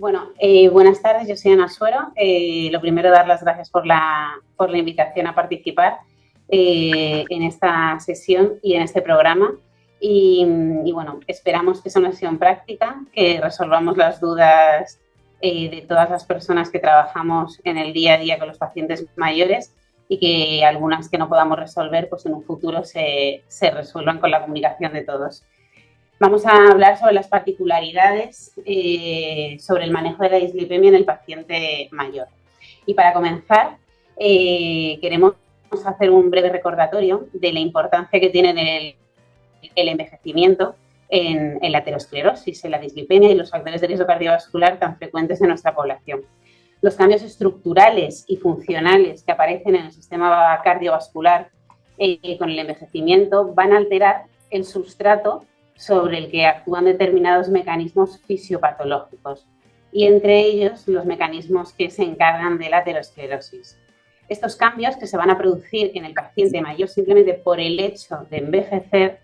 Buenas tardes, yo soy Ana Suero. Lo primero, dar las gracias por la invitación a participar en esta sesión y en este programa. Y bueno, esperamos que sea una sesión práctica, que resolvamos las dudas de todas las personas que trabajamos en el día a día con los pacientes mayores y que algunas que no podamos resolver, pues en un futuro se resuelvan con la comunicación de todos. Vamos a hablar sobre las particularidades sobre el manejo de la dislipemia en el paciente mayor. Y para comenzar, queremos hacer un breve recordatorio de la importancia que tiene el envejecimiento en la aterosclerosis, en la dislipemia y los factores de riesgo cardiovascular tan frecuentes en nuestra población. Los cambios estructurales y funcionales que aparecen en el sistema cardiovascular con el envejecimiento van a alterar el sustrato sobre el que actúan determinados mecanismos fisiopatológicos y entre ellos los mecanismos que se encargan de la aterosclerosis. Estos cambios que se van a producir en el paciente mayor simplemente por el hecho de envejecer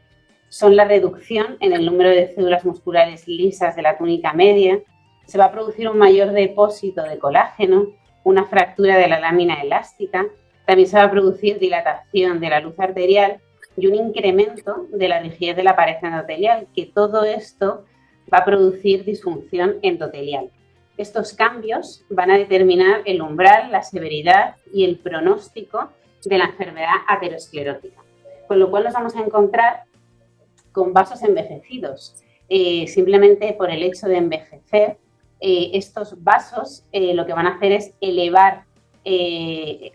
son la reducción en el número de células musculares lisas de la túnica media, se va a producir un mayor depósito de colágeno, una fractura de la lámina elástica, también se va a producir dilatación de la luz arterial y un incremento de la rigidez de la pared endotelial, que todo esto va a producir disfunción endotelial. Estos cambios van a determinar el umbral, la severidad y el pronóstico de la enfermedad aterosclerótica, con lo cual nos vamos a encontrar con vasos envejecidos. Simplemente por el hecho de envejecer, estos vasos lo que van a hacer es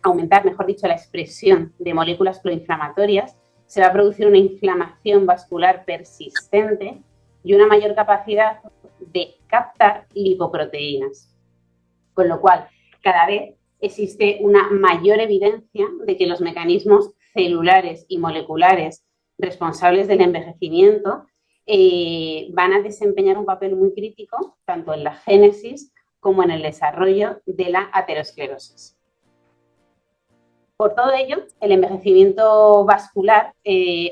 aumentar, mejor dicho, la expresión de moléculas proinflamatorias. Se va a producir una inflamación vascular persistente y una mayor capacidad de captar lipoproteínas. Con lo cual, cada vez existe una mayor evidencia de que los mecanismos celulares y moleculares responsables del envejecimiento van a desempeñar un papel muy crítico tanto en la génesis como en el desarrollo de la aterosclerosis. Por todo ello, el envejecimiento vascular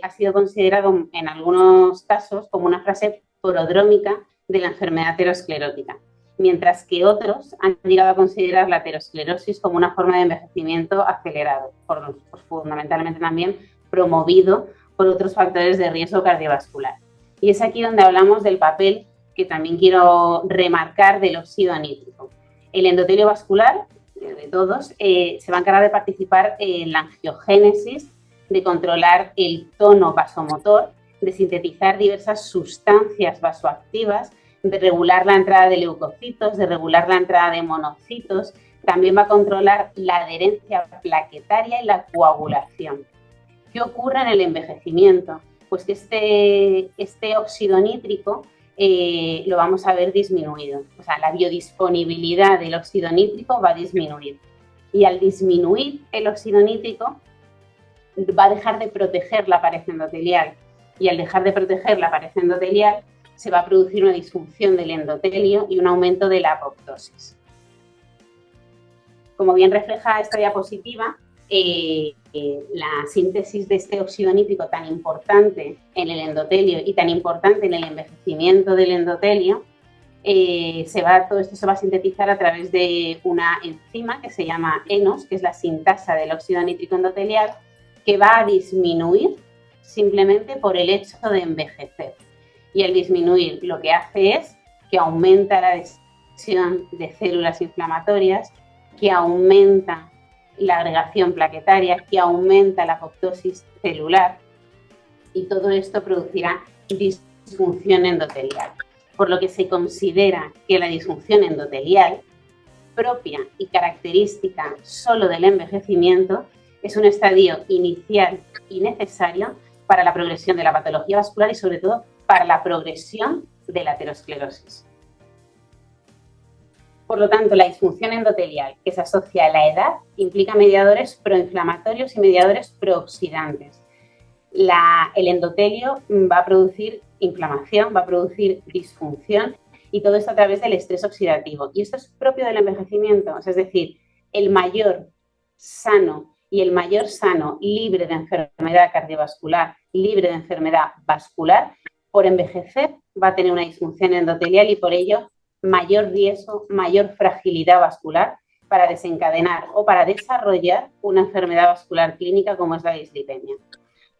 ha sido considerado en algunos casos como una fase prodrómica de la enfermedad aterosclerótica, mientras que otros han llegado a considerar la aterosclerosis como una forma de envejecimiento acelerado, fundamentalmente también promovido por otros factores de riesgo cardiovascular. Y es aquí donde hablamos del papel que también quiero remarcar del óxido nítrico. El endotelio vascular de todos, se va a encargar de participar en la angiogénesis, de controlar el tono vasomotor, de sintetizar diversas sustancias vasoactivas, de regular la entrada de leucocitos, de regular la entrada de monocitos, también va a controlar la adherencia plaquetaria y la coagulación. ¿Qué ocurre en el envejecimiento? Pues que este óxido nítrico lo vamos a ver disminuido. O sea, la biodisponibilidad del óxido nítrico va a disminuir. Y al disminuir el óxido nítrico, va a dejar de proteger la pared endotelial. Y al dejar de proteger la pared endotelial, se va a producir una disfunción del endotelio y un aumento de la apoptosis. Como bien refleja esta diapositiva, la síntesis de este óxido nítrico tan importante en el endotelio y tan importante en el envejecimiento del endotelio, todo esto se va a sintetizar a través de una enzima que se llama ENOS, que es la sintasa del óxido nítrico endotelial, que va a disminuir simplemente por el hecho de envejecer. Y al disminuir lo que hace es que aumenta la destrucción de células inflamatorias, que aumenta la agregación plaquetaria, que aumenta la apoptosis celular, y todo esto producirá disfunción endotelial, por lo que se considera que la disfunción endotelial, propia y característica solo del envejecimiento, es un estadio inicial y necesario para la progresión de la patología vascular y sobre todo para la progresión de la aterosclerosis. Por lo tanto, la disfunción endotelial que se asocia a la edad implica mediadores proinflamatorios y mediadores prooxidantes. El endotelio va a producir inflamación, va a producir disfunción y todo esto a través del estrés oxidativo. Y esto es propio del envejecimiento, es decir, el mayor sano y el mayor sano libre de enfermedad cardiovascular, libre de enfermedad vascular, por envejecer va a tener una disfunción endotelial y por ello mayor riesgo, mayor fragilidad vascular para desencadenar o para desarrollar una enfermedad vascular clínica como es la dislipemia.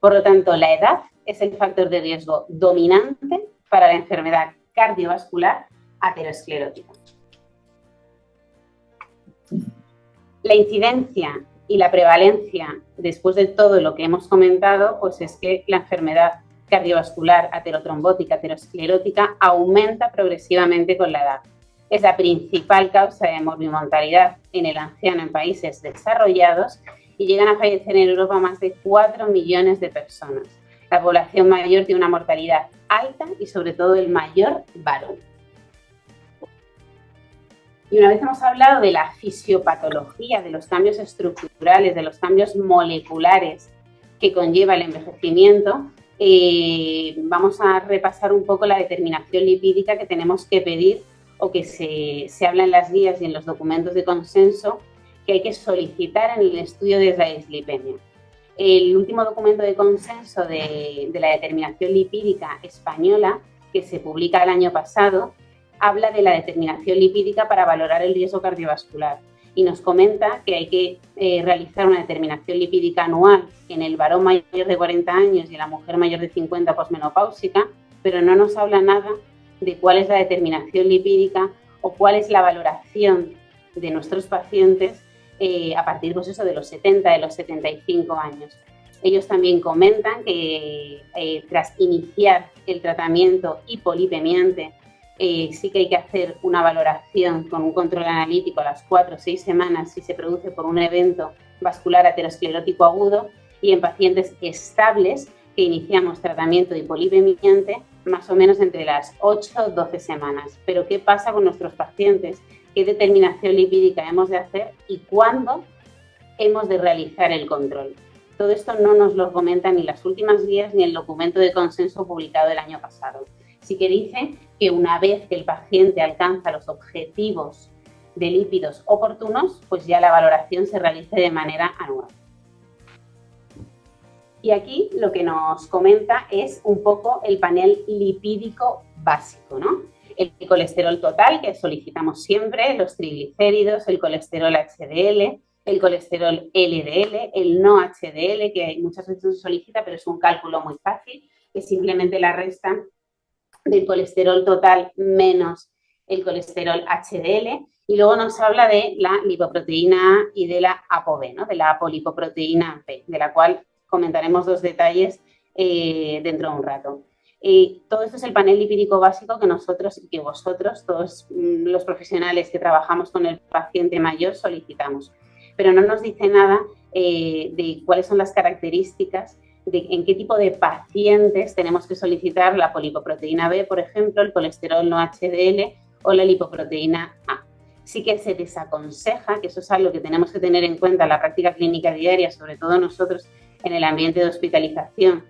Por lo tanto, la edad es el factor de riesgo dominante para la enfermedad cardiovascular aterosclerótica. La incidencia y la prevalencia, después de todo lo que hemos comentado, pues es que la enfermedad cardiovascular aterotrombótica, aterosclerótica, aumenta progresivamente con la edad. Es la principal causa de morbimortalidad en el anciano en países desarrollados y llegan a fallecer en Europa más de 4 millones de personas. La población mayor tiene una mortalidad alta y sobre todo el mayor varón. Y una vez hemos hablado de la fisiopatología, de los cambios estructurales, de los cambios moleculares que conlleva el envejecimiento, vamos a repasar un poco la determinación lipídica que tenemos que pedir o que se habla en las guías y en los documentos de consenso que hay que solicitar en el estudio de la dislipemia. El último documento de consenso de la determinación lipídica española, que se publica el año pasado, habla de la determinación lipídica para valorar el riesgo cardiovascular y nos comenta que hay que realizar una determinación lipídica anual en el varón mayor de 40 años y en la mujer mayor de 50 posmenopáusica, pero no nos habla nada de cuál es la determinación lipídica o cuál es la valoración de nuestros pacientes a partir pues eso, de los 70, de los 75 años. Ellos también comentan que tras iniciar el tratamiento hipolipemiante, sí que hay que hacer una valoración con un control analítico a las 4 o 6 semanas si se produce por un evento vascular aterosclerótico agudo y en pacientes estables que iniciamos tratamiento hipolipemiante más o menos entre las 8 o 12 semanas. Pero ¿qué pasa con nuestros pacientes? ¿Qué determinación lipídica hemos de hacer y cuándo hemos de realizar el control? Todo esto no nos lo comentan ni las últimas guías ni el documento de consenso publicado el año pasado. Sí que dice que una vez que el paciente alcanza los objetivos de lípidos oportunos, pues ya la valoración se realice de manera anual. Y aquí lo que nos comenta es un poco el panel lipídico básico, ¿no? El colesterol total, que solicitamos siempre, los triglicéridos, el colesterol HDL, el colesterol LDL, el no HDL, que muchas veces se solicita, pero es un cálculo muy fácil, que simplemente la resta del colesterol total menos el colesterol HDL, y luego nos habla de la lipoproteína A y de la ApoB, ¿no? De la apolipoproteína B, de la cual comentaremos dos detalles dentro de un rato. Todo esto es el panel lipídico básico que nosotros y que vosotros, todos los profesionales que trabajamos con el paciente mayor, solicitamos. Pero no nos dice nada de cuáles son las características, de en qué tipo de pacientes tenemos que solicitar la polipoproteína B, por ejemplo, el colesterol no HDL o la lipoproteína A. Sí que se desaconseja, que eso es algo que tenemos que tener en cuenta en la práctica clínica diaria, sobre todo nosotros en el ambiente de hospitalización,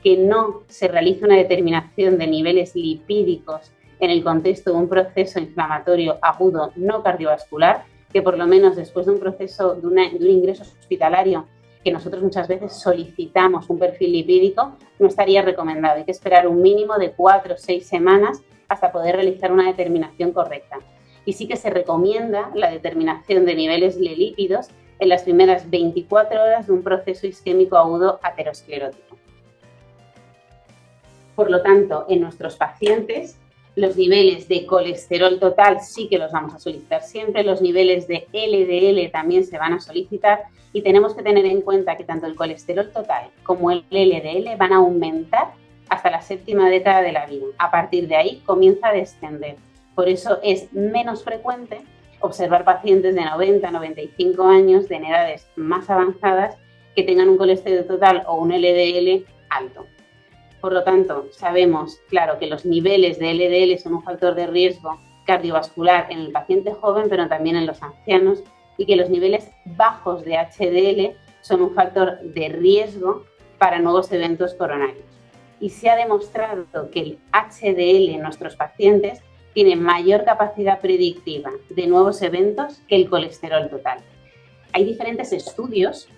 que no se realice una determinación de niveles lipídicos en el contexto de un proceso inflamatorio agudo no cardiovascular, que por lo menos después de un proceso, de un ingreso hospitalario, que nosotros muchas veces solicitamos un perfil lipídico, no estaría recomendado. Hay que esperar un mínimo de 4 o 6 semanas hasta poder realizar una determinación correcta. Y sí que se recomienda la determinación de niveles de lípidos en las primeras 24 horas de un proceso isquémico agudo aterosclerótico. Por lo tanto, en nuestros pacientes, los niveles de colesterol total sí que los vamos a solicitar siempre, los niveles de LDL también se van a solicitar y tenemos que tener en cuenta que tanto el colesterol total como el LDL van a aumentar hasta la 7ª década de la vida. A partir de ahí comienza a descender. Por eso es menos frecuente observar pacientes de 90 a 95 años de edades más avanzadas que tengan un colesterol total o un LDL alto. Por lo tanto, sabemos, claro, que los niveles de LDL son un factor de riesgo cardiovascular en el paciente joven, pero también en los ancianos, y que los niveles bajos de HDL son un factor de riesgo para nuevos eventos coronarios. Y se ha demostrado que el HDL en nuestros pacientes tiene mayor capacidad predictiva de nuevos eventos que el colesterol total. Hay diferentes estudios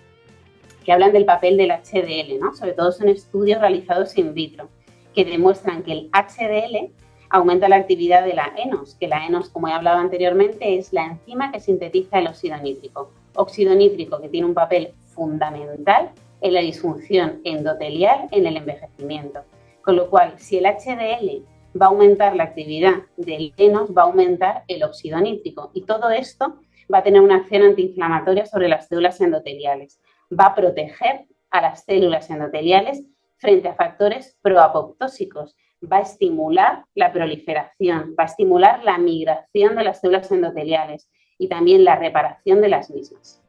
que hablan del papel del HDL, ¿no? Sobre todo son estudios realizados in vitro, que demuestran que el HDL aumenta la actividad de la ENOS, que la ENOS, como he hablado anteriormente, es la enzima que sintetiza el óxido nítrico. Óxido nítrico que tiene un papel fundamental en la disfunción endotelial en el envejecimiento. Con lo cual, si el HDL va a aumentar la actividad del ENOS, va a aumentar el óxido nítrico. Y todo esto va a tener una acción antiinflamatoria sobre las células endoteliales. Va a proteger a las células endoteliales frente a factores proapoptósicos. Va a estimular la proliferación, va a estimular la migración de las células endoteliales y también la reparación de las mismas.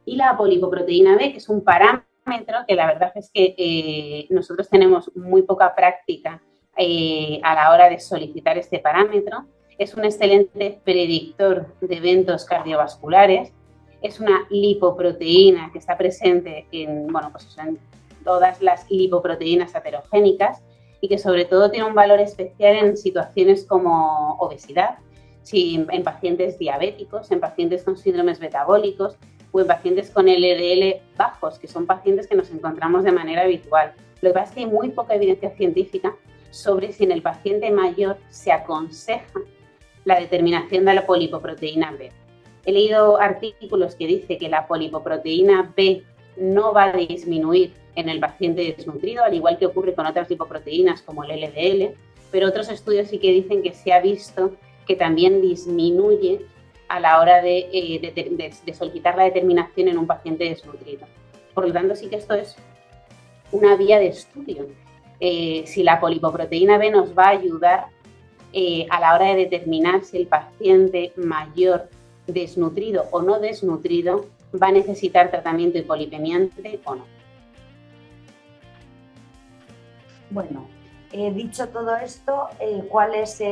Y la apolipoproteína B, que es un parámetro que la verdad es que nosotros tenemos muy poca práctica a la hora de solicitar este parámetro. Es un excelente predictor de eventos cardiovasculares. Es una lipoproteína que está presente en todas las lipoproteínas aterogénicas y que sobre todo tiene un valor especial en situaciones como obesidad, en pacientes diabéticos, en pacientes con síndromes metabólicos o en pacientes con LDL bajos, que son pacientes que nos encontramos de manera habitual. Lo que pasa es que hay muy poca evidencia científica sobre si en el paciente mayor se aconseja la determinación de la polipoproteína B. He leído artículos que dicen que la polipoproteína B no va a disminuir en el paciente desnutrido, al igual que ocurre con otras lipoproteínas como el LDL, pero otros estudios sí que dicen que se ha visto que también disminuye a la hora de solicitar la determinación en un paciente desnutrido. Por lo tanto, sí que esto es una vía de estudio. Si la polipoproteína B nos va a ayudar a la hora de determinar si el paciente mayor desnutrido o no desnutrido va a necesitar tratamiento hipolipemiante o no. Bueno, dicho todo esto, ¿cuál es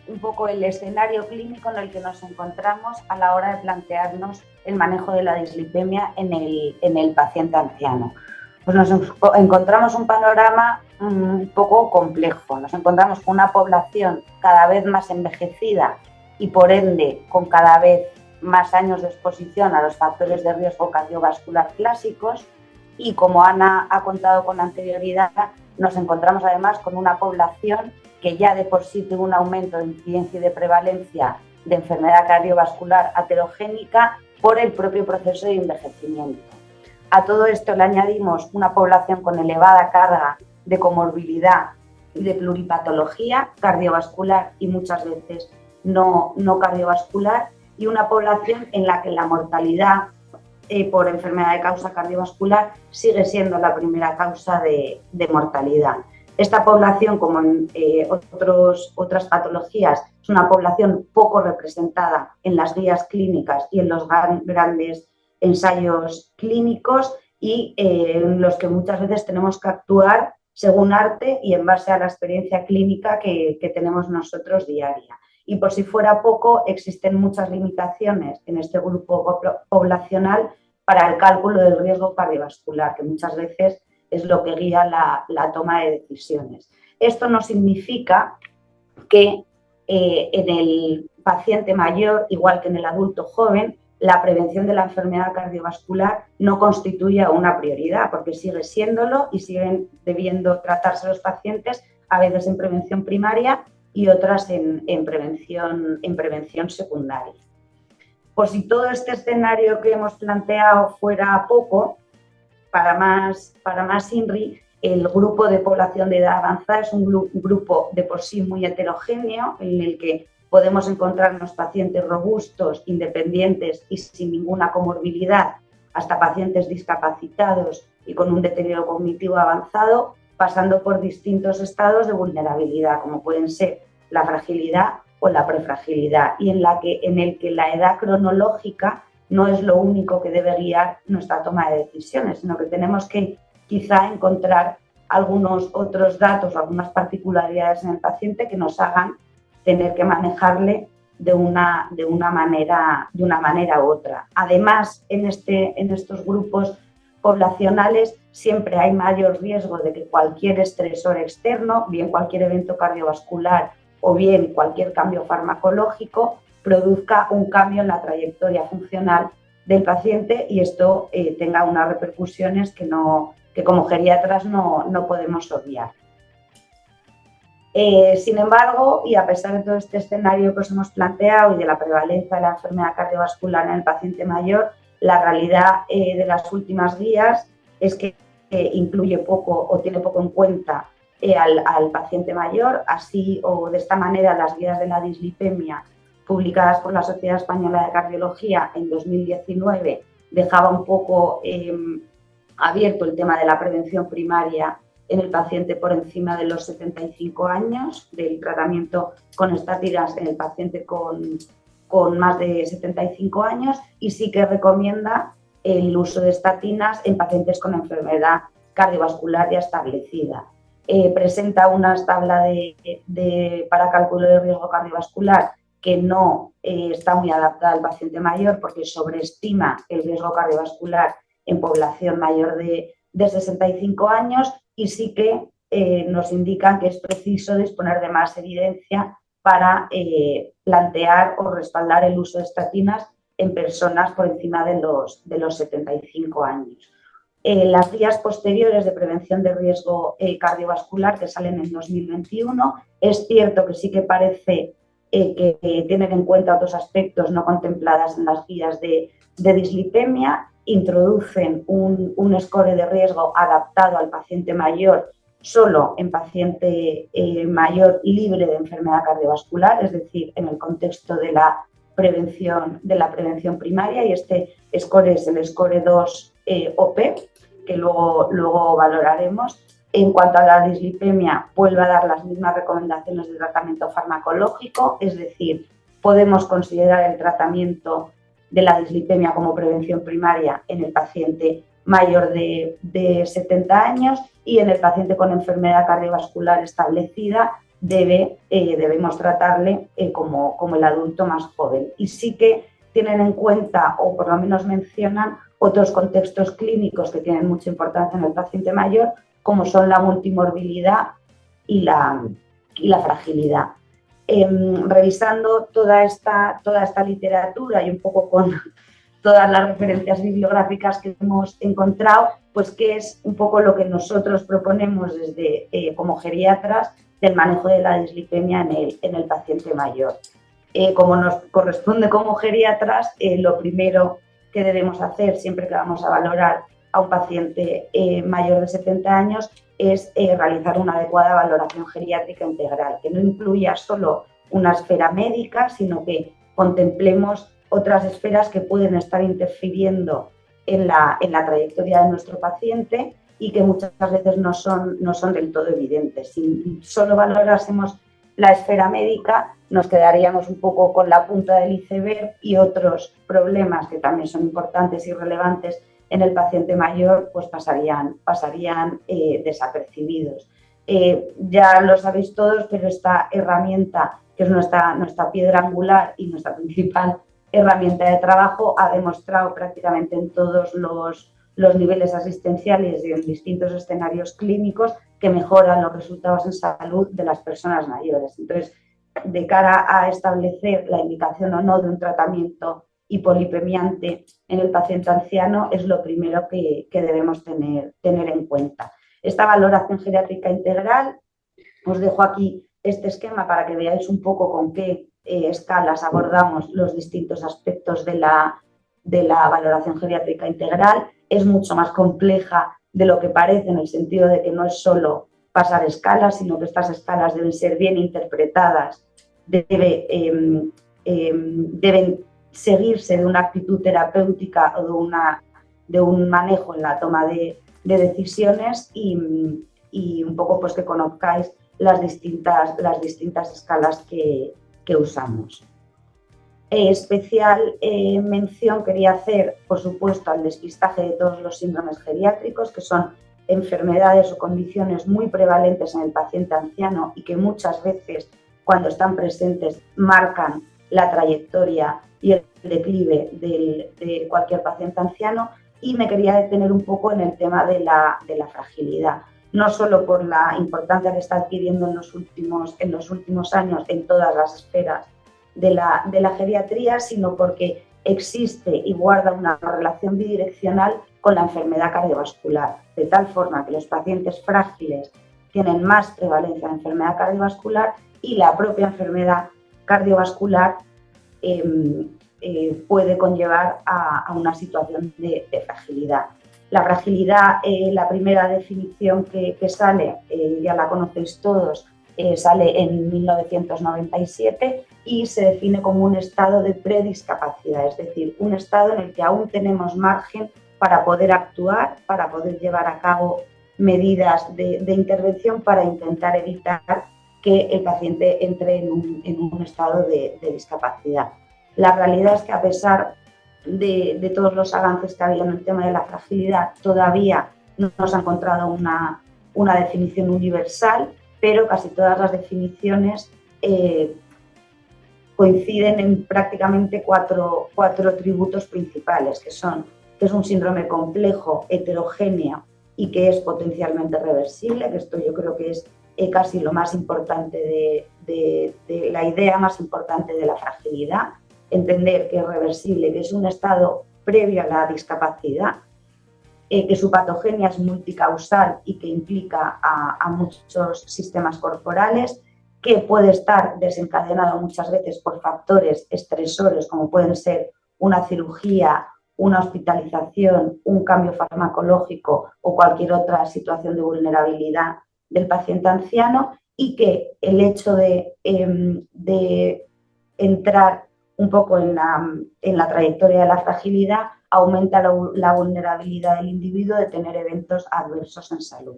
un poco el escenario clínico en el que nos encontramos a la hora de plantearnos el manejo de la dislipemia en el paciente anciano? Pues nos encontramos un panorama un poco complejo. Nos encontramos con una población cada vez más envejecida y por ende con cada vez más años de exposición a los factores de riesgo cardiovascular clásicos y, como Ana ha contado con anterioridad, nos encontramos además con una población que ya de por sí tuvo un aumento de incidencia y de prevalencia de enfermedad cardiovascular aterogénica por el propio proceso de envejecimiento. A todo esto le añadimos una población con elevada carga de comorbilidad y de pluripatología cardiovascular y muchas veces no cardiovascular, y una población en la que la mortalidad por enfermedad de causa cardiovascular sigue siendo la primera causa de mortalidad. Esta población, como en otras patologías, es una población poco representada en las guías clínicas y en los grandes ensayos clínicos y en los que muchas veces tenemos que actuar según arte y en base a la experiencia clínica que tenemos nosotros diaria. Y por si fuera poco, existen muchas limitaciones en este grupo poblacional para el cálculo del riesgo cardiovascular, que muchas veces es lo que guía la toma de decisiones. Esto no significa que en el paciente mayor, igual que en el adulto joven, la prevención de la enfermedad cardiovascular no constituya una prioridad, porque sigue siéndolo y siguen debiendo tratarse los pacientes, a veces en prevención primaria y otras en prevención secundaria. Por si todo este escenario que hemos planteado fuera poco, para más INRI, el grupo de población de edad avanzada es un grupo de por sí muy heterogéneo, en el que podemos encontrarnos pacientes robustos, independientes y sin ninguna comorbilidad, hasta pacientes discapacitados y con un deterioro cognitivo avanzado, pasando por distintos estados de vulnerabilidad, como pueden ser la fragilidad o la prefragilidad, y en el que la edad cronológica no es lo único que debe guiar nuestra toma de decisiones, sino que tenemos que quizá encontrar algunos otros datos o algunas particularidades en el paciente que nos hagan tener que manejarle de una manera u otra. Además, en estos grupos poblacionales siempre hay mayor riesgo de que cualquier estresor externo, bien cualquier evento cardiovascular o bien cualquier cambio farmacológico, produzca un cambio en la trayectoria funcional del paciente y esto tenga unas repercusiones que como geriatras no podemos obviar. Sin embargo, y a pesar de todo este escenario que os hemos planteado y de la prevalencia de la enfermedad cardiovascular en el paciente mayor, la realidad de las últimas guías es que incluye poco o tiene poco en cuenta al paciente mayor. Así o de esta manera, las guías de la dislipemia publicadas por la Sociedad Española de Cardiología en 2019 dejaba un poco abierto el tema de la prevención primaria en el paciente por encima de los 75 años, del tratamiento con estatinas en el paciente con más de 75 años, y sí que recomienda el uso de estatinas en pacientes con enfermedad cardiovascular ya establecida. Presenta una tabla para cálculo de riesgo cardiovascular que no está muy adaptada al paciente mayor porque sobreestima el riesgo cardiovascular en población mayor de 65 años, y sí que nos indican que es preciso disponer de más evidencia para plantear o respaldar el uso de estatinas en personas por encima de los 75 años. Las guías posteriores de prevención de riesgo cardiovascular que salen en 2021, es cierto que sí que parece que tienen en cuenta otros aspectos no contemplados en las guías de dislipemia, introducen un score de riesgo adaptado al paciente mayor solo en paciente mayor libre de enfermedad cardiovascular, es decir, en el contexto de la prevención primaria, y este score es el score 2 OP, que luego valoraremos. En cuanto a la dislipemia, vuelve a dar las mismas recomendaciones de tratamiento farmacológico, es decir, podemos considerar el tratamiento de la dislipemia como prevención primaria en el paciente mayor de 70 años, y en el paciente con enfermedad cardiovascular establecida debemos tratarle como el adulto más joven. Y sí que tienen en cuenta, o por lo menos mencionan, otros contextos clínicos que tienen mucha importancia en el paciente mayor, como son la multimorbilidad y la fragilidad. Revisando toda esta literatura y un poco con todas las referencias bibliográficas que hemos encontrado, pues qué es un poco lo que nosotros proponemos desde como geriatras del manejo de la dislipemia en el paciente mayor. Como nos corresponde como geriatras, lo primero que debemos hacer siempre que vamos a valorar a un paciente mayor de 70 años es realizar una adecuada valoración geriátrica integral, que no incluya solo una esfera médica, sino que contemplemos otras esferas que pueden estar interfiriendo en la trayectoria de nuestro paciente y que muchas veces no son del todo evidentes. Si solo valorásemos la esfera médica, nos quedaríamos un poco con la punta del iceberg, y otros problemas que también son importantes y relevantes en el paciente mayor pues pasarían desapercibidos. Ya lo sabéis todos, pero esta herramienta, que es nuestra piedra angular y nuestra principal herramienta de trabajo, ha demostrado prácticamente en todos los niveles asistenciales y en distintos escenarios clínicos que mejoran los resultados en salud de las personas mayores. Entonces, de cara a establecer la indicación o no de un tratamiento hipolipemiante en el paciente anciano, es lo primero que debemos tener en cuenta. Esta valoración geriátrica integral, os dejo aquí este esquema para que veáis un poco con qué escalas abordamos los distintos aspectos de la valoración geriátrica integral. Es mucho más compleja de lo que parece, en el sentido de que no es solo pasar escalas, sino que estas escalas deben ser bien interpretadas, deben seguirse de una actitud terapéutica o de un manejo en la toma de decisiones, y un poco pues que conozcáis las distintas escalas que usamos. Especial mención quería hacer, por supuesto, al despistaje de todos los síndromes geriátricos, que son enfermedades o condiciones muy prevalentes en el paciente anciano y que muchas veces, cuando están presentes, marcan la trayectoria y el declive de cualquier paciente anciano. Y me quería detener un poco en el tema de la fragilidad, no solo por la importancia que está adquiriendo en los últimos años en todas las esferas de la geriatría, sino porque existe y guarda una relación bidireccional con la enfermedad cardiovascular, de tal forma que los pacientes frágiles tienen más prevalencia de enfermedad cardiovascular y la propia enfermedad cardiovascular puede conllevar a una situación de fragilidad. La fragilidad, la primera definición que sale, ya la conocéis todos, sale en 1997 y se define como un estado de prediscapacidad, es decir, un estado en el que aún tenemos margen para poder actuar, para poder llevar a cabo medidas de intervención para intentar evitar que el paciente entre en un estado de discapacidad. La realidad es que a pesar de todos los avances que había en el tema de la fragilidad, todavía no se ha encontrado una definición universal, pero casi todas las definiciones coinciden en prácticamente cuatro tributos principales, que es un síndrome complejo, heterogéneo y que es potencialmente reversible, que esto yo creo que es casi lo más importante de la idea más importante de la fragilidad, entender que es reversible, que es un estado previo a la discapacidad, que su patogenia es multicausal y que implica a muchos sistemas corporales, que puede estar desencadenado muchas veces por factores estresores como pueden ser una cirugía, una hospitalización, un cambio farmacológico o cualquier otra situación de vulnerabilidad del paciente anciano, y que el hecho de entrar un poco en la trayectoria de la fragilidad aumenta la vulnerabilidad del individuo de tener eventos adversos en salud.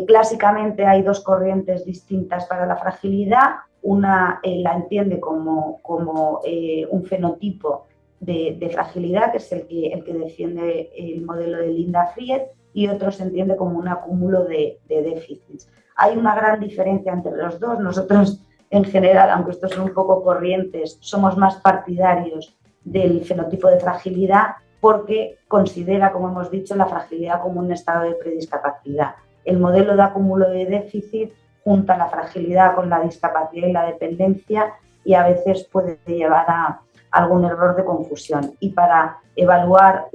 Clásicamente hay dos corrientes distintas para la fragilidad. Una la entiende como un fenotipo de fragilidad, que es el que defiende el modelo de Linda Fried, y otro se entiende como un acúmulo de déficits. Hay una gran diferencia entre los dos. Nosotros, en general, aunque estos son un poco corrientes, somos más partidarios del fenotipo de fragilidad porque considera, como hemos dicho, la fragilidad como un estado de prediscapacidad. El modelo de acúmulo de déficit junta la fragilidad con la discapacidad y la dependencia y a veces puede llevar a algún error de confusión. Y para evaluar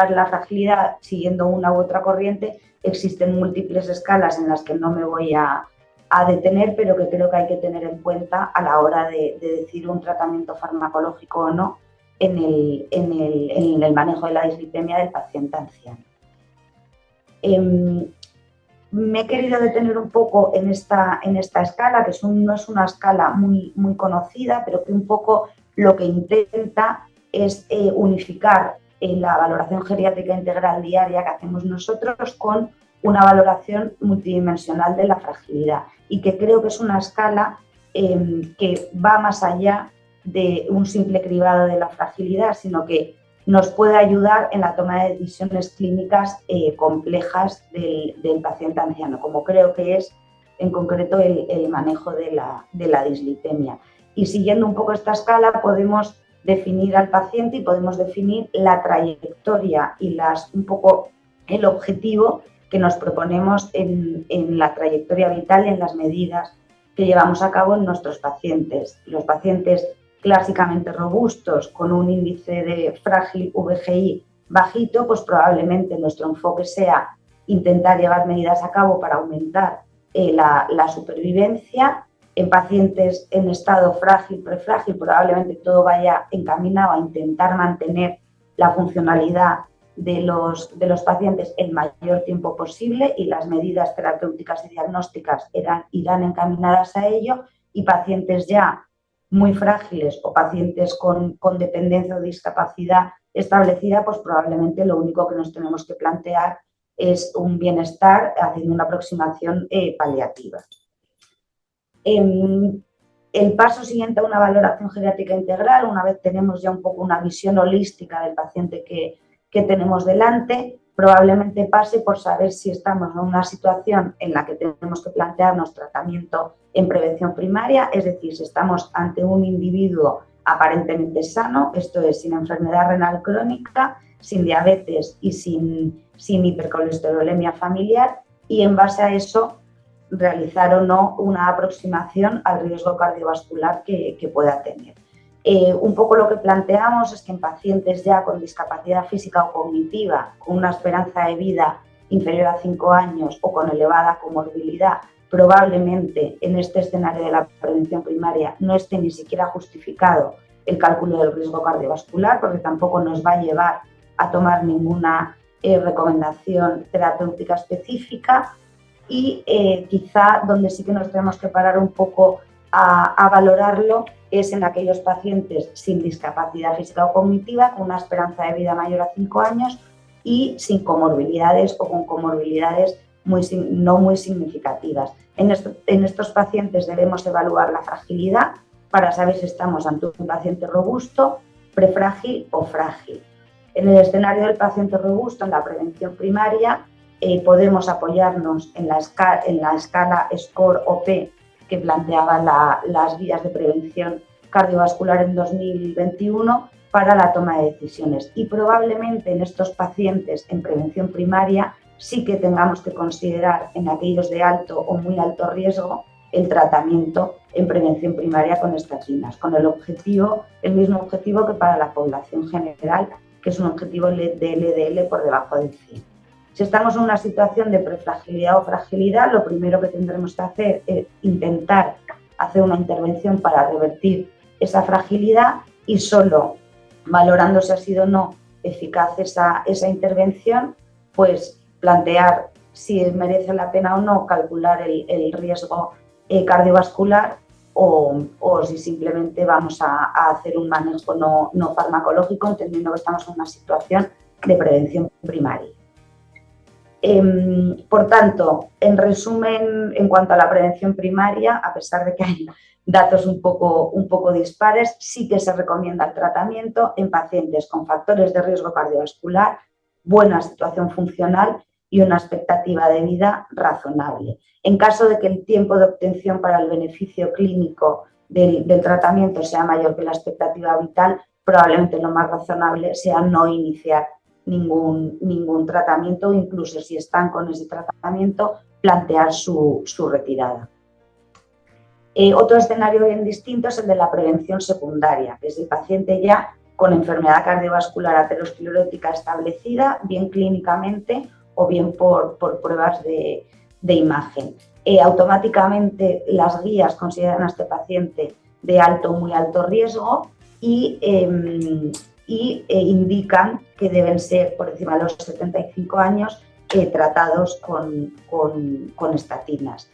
la fragilidad siguiendo una u otra corriente, existen múltiples escalas en las que no me voy a detener, pero que creo que hay que tener en cuenta a la hora de decir un tratamiento farmacológico o no en el manejo de la dislipemia del paciente anciano. Me he querido detener un poco en esta escala, que no es una escala muy conocida, pero que un poco lo que intenta es unificar la valoración geriátrica integral diaria que hacemos nosotros con una valoración multidimensional de la fragilidad, y que creo que es una escala que va más allá de un simple cribado de la fragilidad, sino que nos puede ayudar en la toma de decisiones clínicas complejas del paciente anciano, como creo que es en concreto el manejo de la dislipemia. Y siguiendo un poco esta escala podemos definir al paciente y podemos definir la trayectoria y un poco el objetivo que nos proponemos en la trayectoria vital y en las medidas que llevamos a cabo en nuestros pacientes. Los pacientes clásicamente robustos, con un índice de frágil VGI bajito, pues probablemente nuestro enfoque sea intentar llevar medidas a cabo para aumentar la supervivencia. En pacientes en estado frágil, prefrágil, probablemente todo vaya encaminado a intentar mantener la funcionalidad de los pacientes el mayor tiempo posible, y las medidas terapéuticas y diagnósticas irán encaminadas a ello. Y pacientes ya muy frágiles o pacientes con dependencia o discapacidad establecida, pues probablemente lo único que nos tenemos que plantear es un bienestar haciendo una aproximación paliativa. El paso siguiente a una valoración geriátrica integral, una vez tenemos ya un poco una visión holística del paciente que tenemos delante, probablemente pase por saber si estamos en una situación en la que tenemos que plantearnos tratamiento en prevención primaria, es decir, si estamos ante un individuo aparentemente sano, esto es, sin enfermedad renal crónica, sin diabetes y sin hipercolesterolemia familiar, y en base a eso realizar o no una aproximación al riesgo cardiovascular que pueda tener. Un poco lo que planteamos es que en pacientes ya con discapacidad física o cognitiva, con una esperanza de vida inferior a 5 años o con elevada comorbilidad, probablemente en este escenario de la prevención primaria no esté ni siquiera justificado el cálculo del riesgo cardiovascular, porque tampoco nos va a llevar a tomar ninguna recomendación terapéutica específica. Y quizá donde sí que nos tenemos que parar un poco a valorarlo es en aquellos pacientes sin discapacidad física o cognitiva, con una esperanza de vida mayor a 5 años y sin comorbilidades o con comorbilidades no muy significativas. En estos pacientes debemos evaluar la fragilidad para saber si estamos ante un paciente robusto, prefrágil o frágil. En el escenario del paciente robusto, en la prevención primaria, podemos apoyarnos en la escala SCORE-OP que planteaba las guías de prevención cardiovascular en 2021 para la toma de decisiones. Y probablemente en estos pacientes en prevención primaria sí que tengamos que considerar en aquellos de alto o muy alto riesgo el tratamiento en prevención primaria con estatinas, con el mismo objetivo que para la población general, que es un objetivo de LDL por debajo de 100. Si estamos en una situación de prefragilidad o fragilidad, lo primero que tendremos que hacer es intentar hacer una intervención para revertir esa fragilidad y solo valorando si ha sido o no eficaz esa intervención, pues plantear si merece la pena o no calcular el riesgo cardiovascular o si simplemente vamos a hacer un manejo no farmacológico, entendiendo que estamos en una situación de prevención primaria. Por tanto, en resumen, en cuanto a la prevención primaria, a pesar de que hay datos un poco dispares, sí que se recomienda el tratamiento en pacientes con factores de riesgo cardiovascular, buena situación funcional y una expectativa de vida razonable. En caso de que el tiempo de obtención para el beneficio clínico del tratamiento sea mayor que la expectativa vital, probablemente lo más razonable sea no iniciar ningún tratamiento, incluso si están con ese tratamiento, plantear su retirada. Otro escenario bien distinto es el de la prevención secundaria, que es el paciente ya con enfermedad cardiovascular aterosclerótica establecida, bien clínicamente o bien por pruebas de imagen. Automáticamente las guías consideran a este paciente de alto o muy alto riesgo y indican que deben ser por encima de los 75 años tratados con estatinas.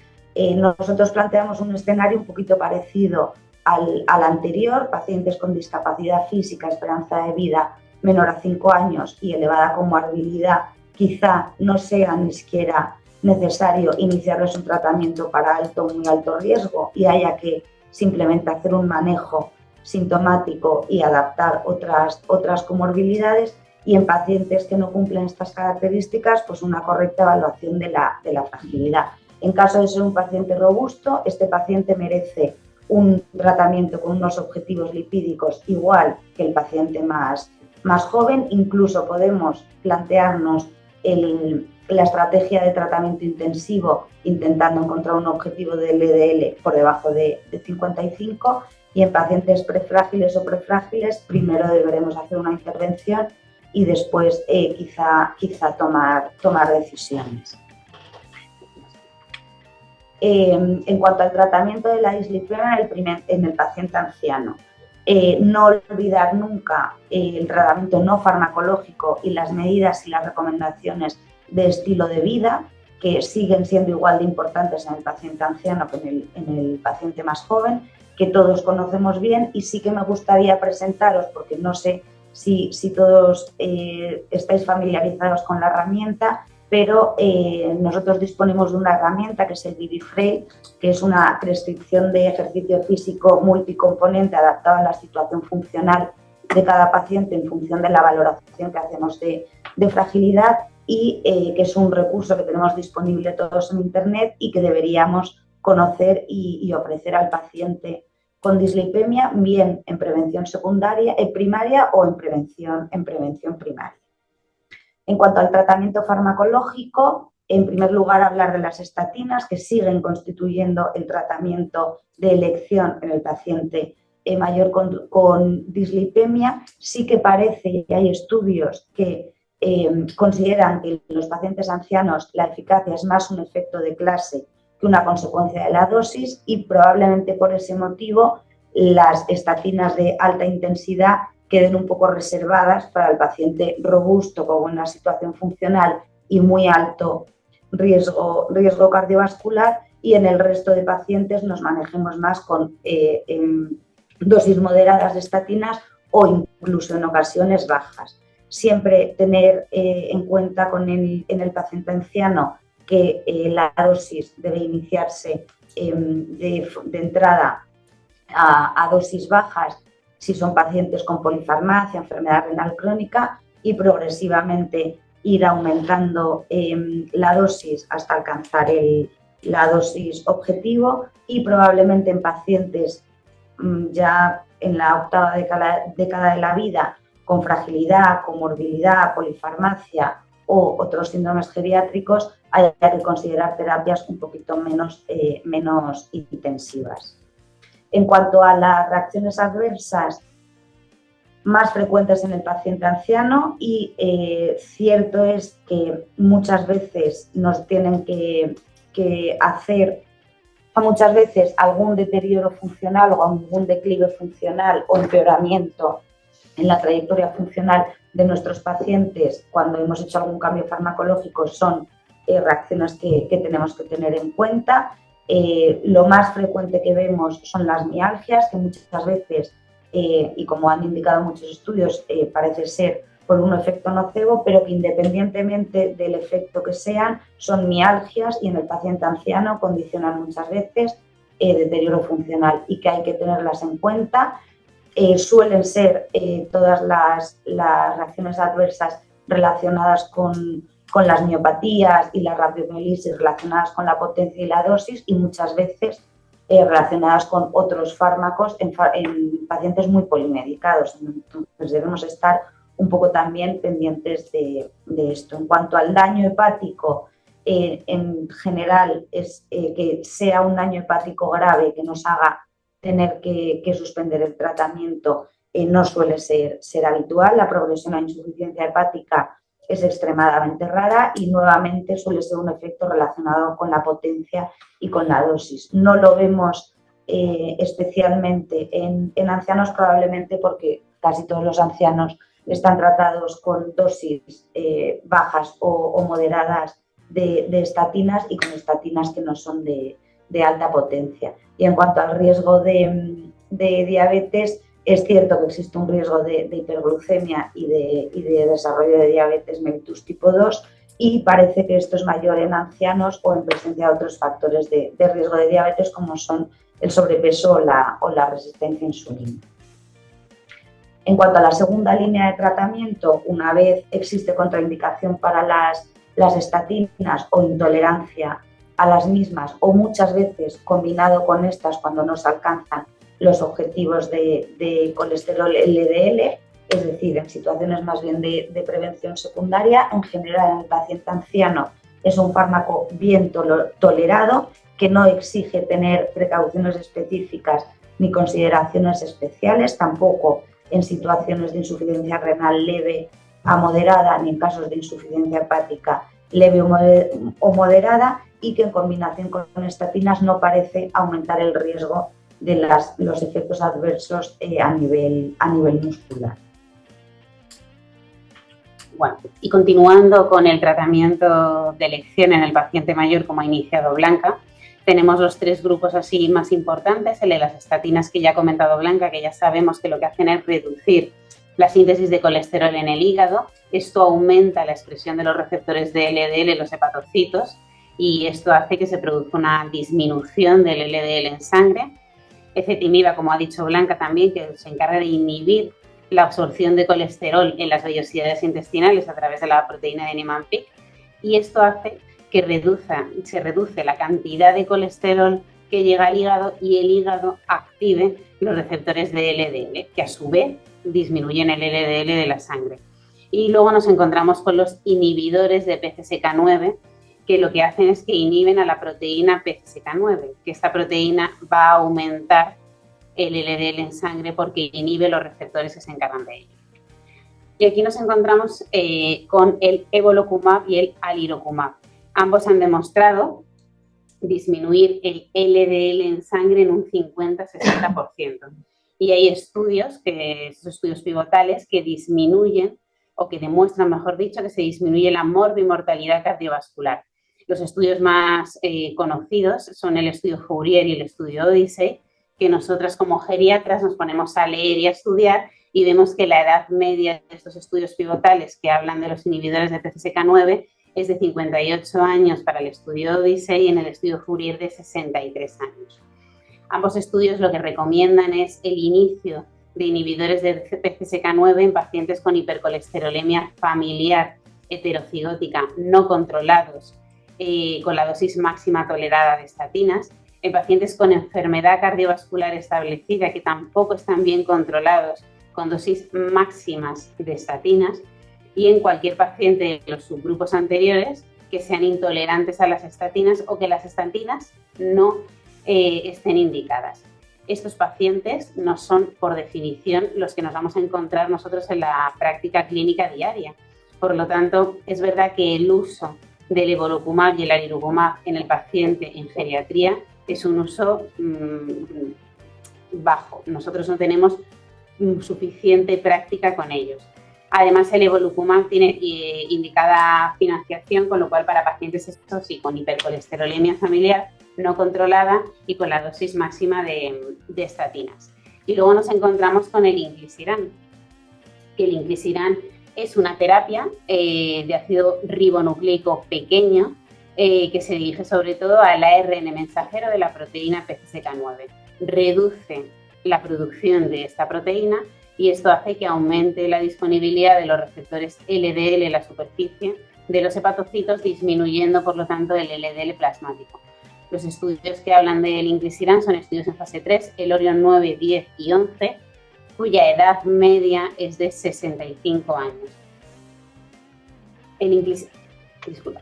Nosotros planteamos un escenario un poquito parecido al anterior, pacientes con discapacidad física, esperanza de vida menor a 5 años y elevada comorbilidad, quizá no sea ni siquiera necesario iniciarles un tratamiento para alto o muy alto riesgo y haya que simplemente hacer un manejo sintomático y adaptar otras comorbilidades, y en pacientes que no cumplen estas características, pues una correcta evaluación de la fragilidad. En caso de ser un paciente robusto, este paciente merece un tratamiento con unos objetivos lipídicos igual que el paciente más joven. Incluso podemos plantearnos la estrategia de tratamiento intensivo intentando encontrar un objetivo de LDL por debajo de 55, y en pacientes prefrágiles o prefrágiles primero deberemos hacer una intervención y después quizá tomar decisiones. En cuanto al tratamiento de la dislipemia en el paciente anciano, no olvidar nunca el tratamiento no farmacológico y las medidas y las recomendaciones de estilo de vida, que siguen siendo igual de importantes en el paciente anciano que en el paciente más joven, que todos conocemos bien. Y sí que me gustaría presentaros, porque no sé si todos estáis familiarizados con la herramienta, pero nosotros disponemos de una herramienta que es el ViviFrail, que es una prescripción de ejercicio físico multicomponente adaptada a la situación funcional de cada paciente en función de la valoración que hacemos de fragilidad, y que es un recurso que tenemos disponible todos en Internet y que deberíamos conocer y ofrecer al paciente con dislipemia, bien en prevención secundaria, en primaria o en prevención primaria. En cuanto al tratamiento farmacológico, en primer lugar hablar de las estatinas, que siguen constituyendo el tratamiento de elección en el paciente mayor con dislipemia. Sí que parece, y hay estudios que consideran que en los pacientes ancianos la eficacia es más un efecto de clase que una consecuencia de la dosis y probablemente por ese motivo las estatinas de alta intensidad queden un poco reservadas para el paciente robusto con buena situación funcional y muy alto riesgo cardiovascular, y en el resto de pacientes nos manejemos más con dosis moderadas de estatinas o incluso en ocasiones bajas. Siempre tener en cuenta en el paciente anciano que la dosis debe iniciarse de entrada a dosis bajas si son pacientes con polifarmacia, enfermedad renal crónica, y progresivamente ir aumentando la dosis hasta alcanzar la dosis objetivo, y probablemente en pacientes ya en la octava década de la vida con fragilidad, comorbilidad, polifarmacia o otros síndromes geriátricos, haya que considerar terapias un poquito menos intensivas. En cuanto a las reacciones adversas más frecuentes en el paciente anciano, y cierto es que muchas veces nos tienen que hacer muchas veces algún deterioro funcional o algún declive funcional o empeoramiento en la trayectoria funcional de nuestros pacientes cuando hemos hecho algún cambio farmacológico, son reacciones que tenemos que tener en cuenta. Lo más frecuente que vemos son las mialgias, que muchas veces, y como han indicado muchos estudios, parece ser por un efecto nocebo, pero que independientemente del efecto que sean, son mialgias y en el paciente anciano condicionan muchas veces deterioro funcional y que hay que tenerlas en cuenta. Suelen ser todas las reacciones adversas relacionadas con las miopatías y la radiomielisis relacionadas con la potencia y la dosis, y muchas veces relacionadas con otros fármacos en pacientes muy polimedicados. Entonces debemos estar un poco también pendientes de esto. En cuanto al daño hepático, en general es que sea un daño hepático grave que nos haga tener que suspender el tratamiento, no suele ser habitual. La progresión a insuficiencia hepática es extremadamente rara y nuevamente suele ser un efecto relacionado con la potencia y con la dosis. No lo vemos especialmente en ancianos, probablemente porque casi todos los ancianos están tratados con dosis bajas o moderadas de estatinas, y con estatinas que no son de alta potencia. Y en cuanto al riesgo de diabetes, es cierto que existe un riesgo de hiperglucemia y de desarrollo de diabetes mellitus tipo 2, y parece que esto es mayor en ancianos o en presencia de otros factores de riesgo de diabetes, como son el sobrepeso o la resistencia a insulina. En cuanto a la segunda línea de tratamiento, una vez existe contraindicación para las estatinas o intolerancia a las mismas, o muchas veces combinado con estas cuando no se alcanzan los objetivos de colesterol LDL, es decir, en situaciones más bien de prevención secundaria, en general en el paciente anciano es un fármaco bien tolerado, que no exige tener precauciones específicas ni consideraciones especiales, tampoco en situaciones de insuficiencia renal leve a moderada, ni en casos de insuficiencia hepática leve o moderada, y que en combinación con estatinas no parece aumentar el riesgo de los efectos adversos a nivel muscular. Bueno, y continuando con el tratamiento de elección en el paciente mayor, como ha iniciado Blanca, tenemos los tres grupos así más importantes: el de las estatinas, que ya ha comentado Blanca, que ya sabemos que lo que hacen es reducir la síntesis de colesterol en el hígado. Esto aumenta la expresión de los receptores de LDL en los hepatocitos, y esto hace que se produzca una disminución del LDL en sangre. Ezetimiba, como ha dicho Blanca también, que se encarga de inhibir la absorción de colesterol en las vellosidades intestinales a través de la proteína de Niemann-Pick, y esto hace que se reduce la cantidad de colesterol que llega al hígado, y el hígado active los receptores de LDL, que a su vez disminuyen el LDL de la sangre. Y luego nos encontramos con los inhibidores de PCSK9, que lo que hacen es que inhiben a la proteína PCSK9, que esta proteína va a aumentar el LDL en sangre porque inhibe los receptores que se encargan de ello. Y aquí nos encontramos con el evolocumab y el alirocumab. Ambos han demostrado disminuir el LDL en sangre en un 50-60%. Y hay estudios, estudios pivotales, que disminuyen, o que demuestran, mejor dicho, que se disminuye la morbimortalidad cardiovascular. Los estudios más conocidos son el estudio Fourier y el estudio Odyssey, que nosotras como geriatras nos ponemos a leer y a estudiar y vemos que la edad media de estos estudios pivotales que hablan de los inhibidores de PCSK9 es de 58 años para el estudio Odyssey y en el estudio Fourier de 63 años. Ambos estudios lo que recomiendan es el inicio de inhibidores de PCSK9 en pacientes con hipercolesterolemia familiar heterocigótica no controlados con la dosis máxima tolerada de estatinas, en pacientes con enfermedad cardiovascular establecida que tampoco están bien controlados con dosis máximas de estatinas, y en cualquier paciente de los subgrupos anteriores que sean intolerantes a las estatinas o que las estatinas no estén indicadas. Estos pacientes no son, por definición, los que nos vamos a encontrar nosotros en la práctica clínica diaria. Por lo tanto, es verdad que el uso del evolocumab y el alirocumab en el paciente en geriatría es un uso bajo. Nosotros no tenemos suficiente práctica con ellos. Además, el evolocumab tiene indicada financiación, con lo cual para pacientes estos sí, con hipercolesterolemia familiar no controlada y con la dosis máxima de estatinas. Y luego nos encontramos con el inclisiran, que el inclisiran es una terapia de ácido ribonucleico pequeño que se dirige sobre todo al ARN mensajero de la proteína PCSK9. Reduce la producción de esta proteína y esto hace que aumente la disponibilidad de los receptores LDL en la superficie de los hepatocitos, disminuyendo por lo tanto el LDL plasmático. Los estudios que hablan del inclisiran son estudios en fase 3, el Orion 9, 10 y 11, cuya edad media es de 65 años. Disculpa.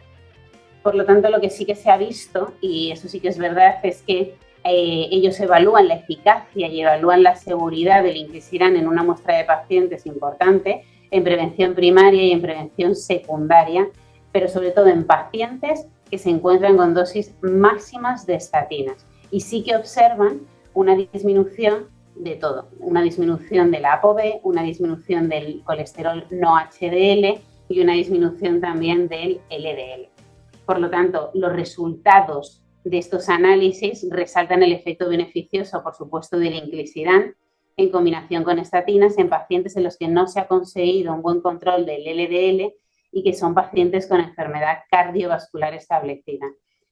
Por lo tanto, lo que sí que se ha visto, y eso sí que es verdad, es que ellos evalúan la eficacia y evalúan la seguridad del inclisiran en una muestra de pacientes importante, en prevención primaria y en prevención secundaria, pero sobre todo en pacientes que se encuentran con dosis máximas de estatinas. Y sí que observan una disminución de todo, una disminución de la ApoB, una disminución del colesterol no HDL y una disminución también del LDL. Por lo tanto, los resultados de estos análisis resaltan el efecto beneficioso, por supuesto, del inclisiran en combinación con estatinas en pacientes en los que no se ha conseguido un buen control del LDL y que son pacientes con enfermedad cardiovascular establecida,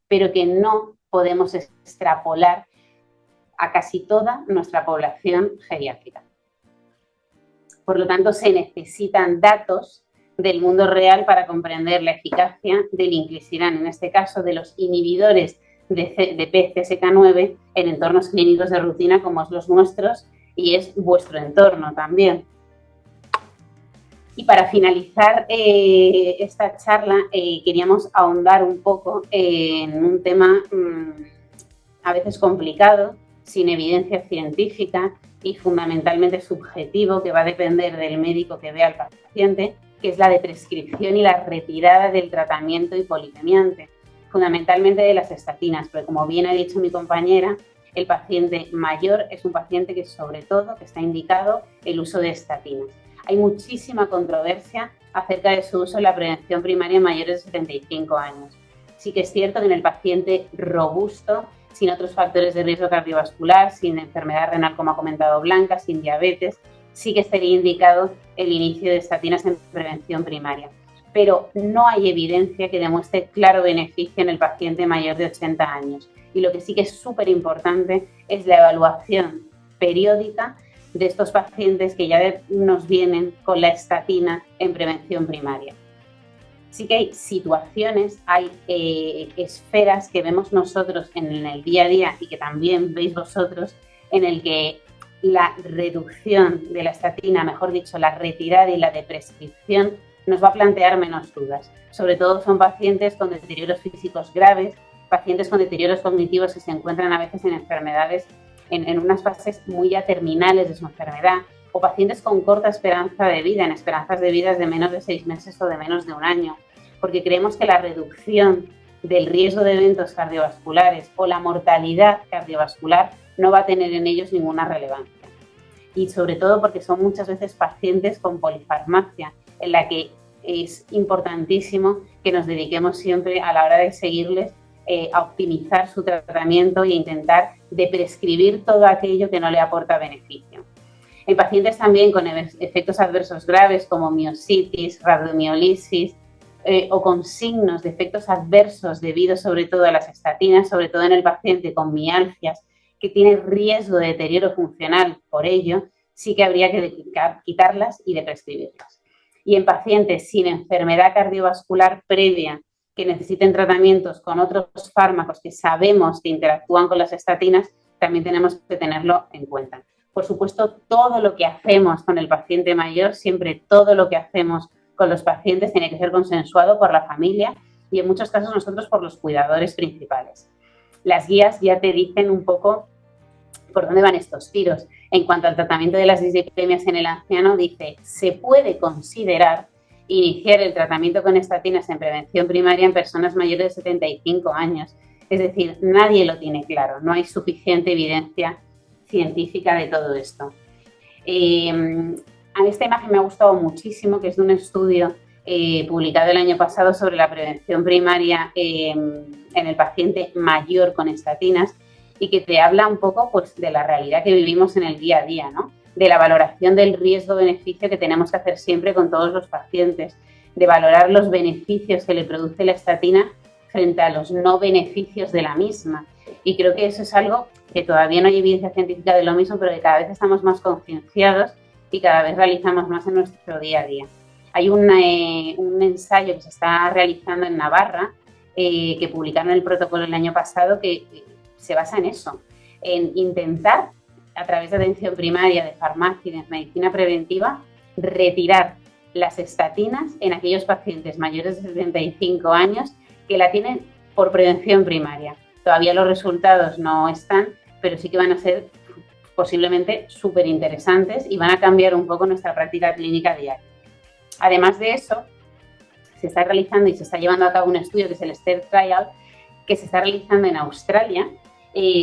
pero que no podemos extrapolar a casi toda nuestra población geriátrica. Por lo tanto, se necesitan datos del mundo real para comprender la eficacia del inclisiran, en este caso de los inhibidores de PCSK9 en entornos clínicos de rutina como es los nuestros y es vuestro entorno también. Y para finalizar esta charla, queríamos ahondar un poco en un tema a veces complicado, sin evidencia científica y fundamentalmente subjetivo, que va a depender del médico que vea al paciente, que es la de prescripción y la retirada del tratamiento hipolipemiante, fundamentalmente de las estatinas, porque como bien ha dicho mi compañera, el paciente mayor es un paciente que sobre todo que está indicado el uso de estatinas. Hay muchísima controversia acerca de su uso en la prevención primaria en mayores de 75 años. Sí que es cierto que en el paciente robusto, sin otros factores de riesgo cardiovascular, sin enfermedad renal, como ha comentado Blanca, sin diabetes, sí que estaría indicado el inicio de estatinas en prevención primaria. Pero no hay evidencia que demuestre claro beneficio en el paciente mayor de 80 años. Y lo que sí que es súper importante es la evaluación periódica de estos pacientes que ya nos vienen con la estatina en prevención primaria. Sí que hay situaciones, hay esferas que vemos nosotros en el día a día y que también veis vosotros, en el que la reducción de la estatina, mejor dicho, la retirada y la de prescripción, nos va a plantear menos dudas. Sobre todo son pacientes con deterioros físicos graves, pacientes con deterioros cognitivos que se encuentran a veces en enfermedades, en unas fases muy ya terminales de su enfermedad, o pacientes con corta esperanza de vida, en esperanzas de vida de menos de 6 meses o de menos de un año, porque creemos que la reducción del riesgo de eventos cardiovasculares o la mortalidad cardiovascular no va a tener en ellos ninguna relevancia. Y sobre todo porque son muchas veces pacientes con polifarmacia, en la que es importantísimo que nos dediquemos siempre a la hora de seguirles a optimizar su tratamiento e intentar de prescribir todo aquello que no le aporta beneficio. En pacientes también con efectos adversos graves como miositis, rabdomiolisis o con signos de efectos adversos debido sobre todo a las estatinas, sobre todo en el paciente con mialgias, que tiene riesgo de deterioro funcional por ello, sí que habría que quitarlas y de prescribirlas. Y en pacientes sin enfermedad cardiovascular previa que necesiten tratamientos con otros fármacos que sabemos que interactúan con las estatinas, también tenemos que tenerlo en cuenta. Por supuesto, todo lo que hacemos con el paciente mayor, siempre todo lo que hacemos con los pacientes tiene que ser consensuado por la familia y en muchos casos nosotros por los cuidadores principales. Las guías ya te dicen un poco por dónde van estos tiros. En cuanto al tratamiento de las dislipemias en el anciano, dice, se puede considerar iniciar el tratamiento con estatinas en prevención primaria en personas mayores de 75 años. Es decir, nadie lo tiene claro, no hay suficiente evidencia científica de todo esto. A esta imagen me ha gustado muchísimo, que es de un estudio publicado el año pasado sobre la prevención primaria en el paciente mayor con estatinas y que te habla un poco pues, de la realidad que vivimos en el día a día, ¿no? De la valoración del riesgo-beneficio que tenemos que hacer siempre con todos los pacientes, de valorar los beneficios que le produce la estatina frente a los no beneficios de la misma. Y creo que eso es algo que todavía no hay evidencia científica de lo mismo, pero que cada vez estamos más concienciados y cada vez realizamos más en nuestro día a día. Hay un ensayo que se está realizando en Navarra, que publicaron el protocolo el año pasado, que se basa en eso, en intentar, a través de atención primaria, de farmacia y de medicina preventiva, retirar las estatinas en aquellos pacientes mayores de 75 años que la tienen por prevención primaria. Todavía los resultados no están, pero sí que van a ser posiblemente súper interesantes y van a cambiar un poco nuestra práctica clínica diaria. Además de eso, se está realizando y se está llevando a cabo un estudio que es el STAR Trial, que se está realizando en Australia,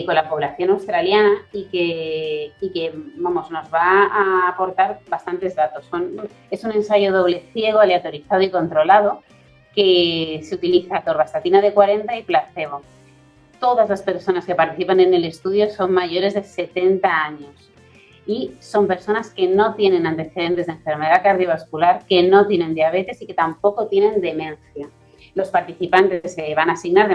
con la población australiana y que vamos, nos va a aportar bastantes datos. Es un ensayo doble ciego, aleatorizado y controlado, que se utiliza atorvastatina de 40 y placebo. Todas las personas que participan en el estudio son mayores de 70 años y son personas que no tienen antecedentes de enfermedad cardiovascular, que no tienen diabetes y que tampoco tienen demencia. Los participantes se están asignando de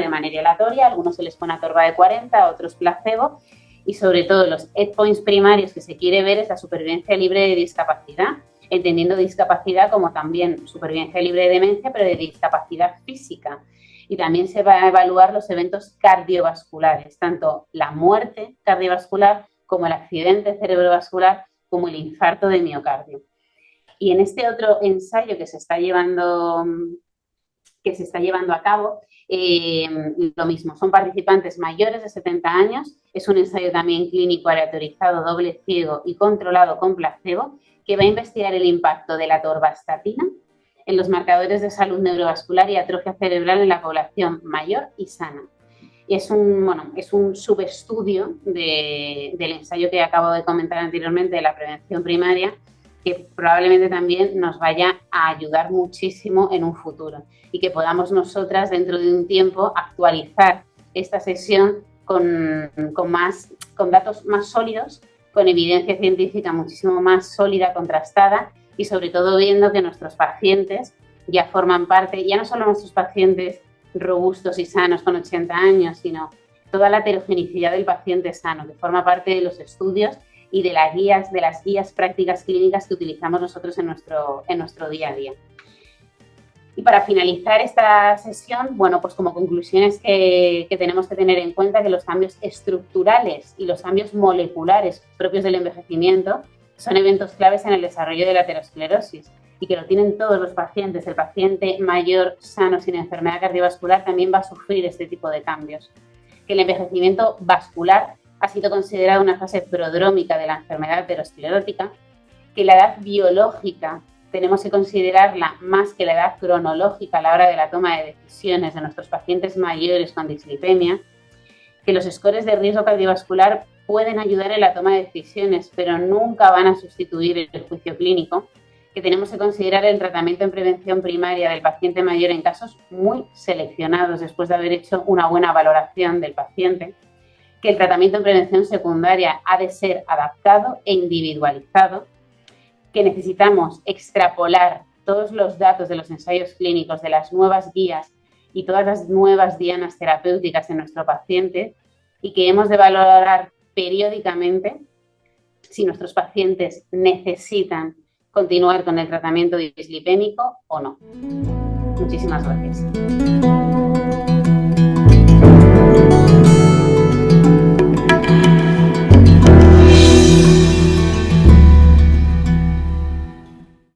manera aleatoria, a algunos se les pone atorva de 40, a otros placebo, y sobre todo los endpoints primarios que se quiere ver es la supervivencia libre de discapacidad, entendiendo discapacidad como también supervivencia libre de demencia, pero de discapacidad física. Y también se va a evaluar los eventos cardiovasculares, tanto la muerte cardiovascular como el accidente cerebrovascular, como el infarto de miocardio. Y en este otro ensayo que se está llevando a cabo, lo mismo, son participantes mayores de 70 años, es un ensayo también clínico aleatorizado, doble ciego y controlado con placebo, que va a investigar el impacto de la atorvastatina en los marcadores de salud neurovascular y atrofia cerebral en la población mayor y sana. Y es un subestudio del ensayo que acabo de comentar anteriormente de la prevención primaria, que probablemente también nos vaya a ayudar muchísimo en un futuro y que podamos nosotras dentro de un tiempo actualizar esta sesión con datos más sólidos, con evidencia científica muchísimo más sólida, contrastada y sobre todo viendo que nuestros pacientes ya forman parte, ya no solo nuestros pacientes robustos y sanos con 80 años, sino toda la heterogenicidad del paciente sano que forma parte de los estudios y de las guías prácticas clínicas que utilizamos nosotros en nuestro día a día. Y para finalizar esta sesión, bueno, pues como conclusiones que tenemos que tener en cuenta que los cambios estructurales y los cambios moleculares propios del envejecimiento son eventos claves en el desarrollo de la aterosclerosis y que lo tienen todos los pacientes. El paciente mayor, sano, sin enfermedad cardiovascular también va a sufrir este tipo de cambios. Que el envejecimiento vascular ha sido considerada una fase prodrómica de la enfermedad aterosclerótica, que la edad biológica tenemos que considerarla más que la edad cronológica a la hora de la toma de decisiones de nuestros pacientes mayores con dislipemia, que los scores de riesgo cardiovascular pueden ayudar en la toma de decisiones, pero nunca van a sustituir el juicio clínico, que tenemos que considerar el tratamiento en prevención primaria del paciente mayor en casos muy seleccionados después de haber hecho una buena valoración del paciente, que el tratamiento en prevención secundaria ha de ser adaptado e individualizado, que necesitamos extrapolar todos los datos de los ensayos clínicos, de las nuevas guías y todas las nuevas dianas terapéuticas en nuestro paciente, y que hemos de valorar periódicamente si nuestros pacientes necesitan continuar con el tratamiento dislipémico o no. Muchísimas gracias.